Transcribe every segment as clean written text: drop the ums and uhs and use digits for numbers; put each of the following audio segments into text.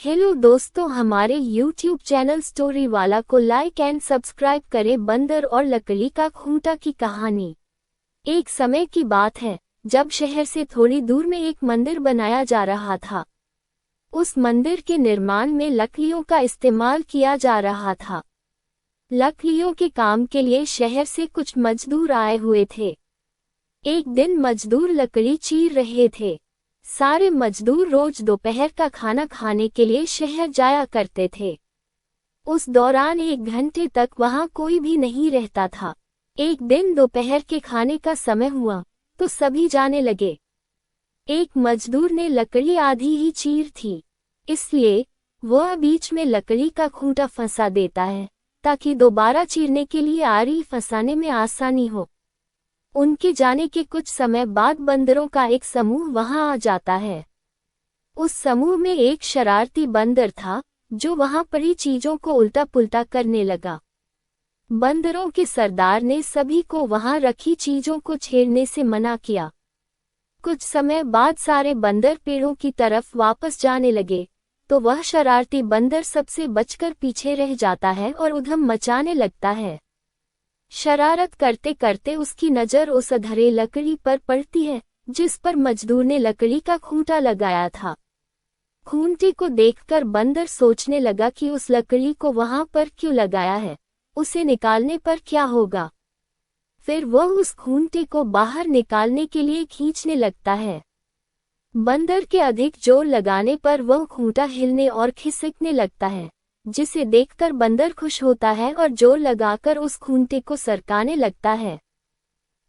Hello दोस्तों, हमारे YouTube channel story वाला को लाइक एंड सब्सक्राइब करें। बंदर और लकड़ी का खूंटा की कहानी। एक समय की बात है जब शहर से थोड़ी दूर में एक मंदिर बनाया जा रहा था। उस मंदिर के निर्माण में लकड़ियों का इस्तेमाल किया जा रहा था। लकड़ियों के काम के लिए शहर से कुछ मजदूर आए हुए थे। एक दिन मजदूर लकड़ी चीर रहे थे। सारे मजदूर रोज दोपहर का खाना खाने के लिए शहर जाया करते थे। उस दौरान 1 घंटे तक वहां कोई भी नहीं रहता था। एक दिन दोपहर के खाने का समय हुआ तो सभी जाने लगे। एक मजदूर ने लकड़ी आधी ही चीर थी, इसलिए वह बीच में लकड़ी का खूंटा फंसा देता है ताकि दोबारा चीरने के लिए आरी फंसाने में आसानी हो। उनके जाने के कुछ समय बाद बंदरों का एक समूह वहां आ जाता है। उस समूह में एक शरारती बंदर था जो वहां पड़ी चीजों को उल्टा पुल्टा करने लगा। बंदरों के सरदार ने सभी को वहां रखी चीजों को छेड़ने से मना किया। कुछ समय बाद सारे बंदर पेड़ों की तरफ वापस जाने लगे तो वह शरारती बंदर सबसे बचकर पीछे रह जाता है और उधम मचाने लगता है। शरारत करते करते उसकी नजर उस अधरे लकड़ी पर पड़ती है जिस पर मजदूर ने लकड़ी का खूंटा लगाया था। खूंटे को देखकर बंदर सोचने लगा कि उस लकड़ी को वहां पर क्यों लगाया है, उसे निकालने पर क्या होगा। फिर वह उस खूंटे को बाहर निकालने के लिए खींचने लगता है। बंदर के अधिक जोर लगाने पर वह खूंटा हिलने और खिसकने लगता है, जिसे देखकर बंदर खुश होता है और जोर लगाकर उस खूंटे को सरकाने लगता है।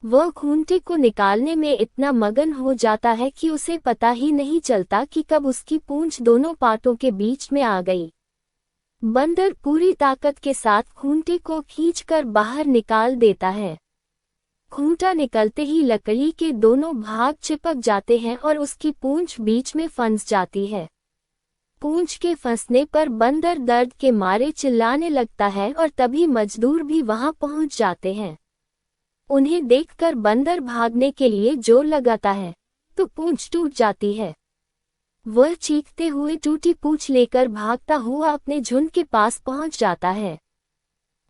वह खूंटे को निकालने में इतना मगन हो जाता है कि उसे पता ही नहीं चलता कि कब उसकी पूंछ दोनों पाटों के बीच में आ गई। बंदर पूरी ताकत के साथ खूंटे को खींचकर बाहर निकाल देता है। खूंटा निकलते ही लकड़ी के दोनों भाग चिपक जाते हैं और उसकी पूंछ बीच में फंस जाती है। पूंछ के फंसने पर बंदर दर्द के मारे चिल्लाने लगता है और तभी मजदूर भी वहां पहुंच जाते हैं। उन्हें देखकर बंदर भागने के लिए जोर लगाता है तो पूंछ टूट जाती है। वह चीखते हुए टूटी पूंछ लेकर भागता हुआ अपने झुंड के पास पहुंच जाता है।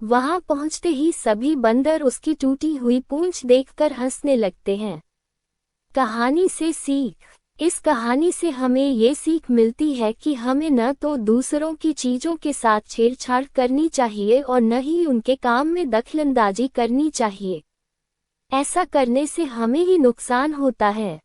वहां पहुंचते ही सभी बंदर उसकी टूटी हुई पूंछ देखकर हंसने लगते हैं। कहानी से सीख। इस कहानी से हमें ये सीख मिलती है कि हमें न तो दूसरों की चीजों के साथ छेड़छाड़ करनी चाहिए और न ही उनके काम में दखलंदाजी करनी चाहिए। ऐसा करने से हमें ही नुकसान होता है।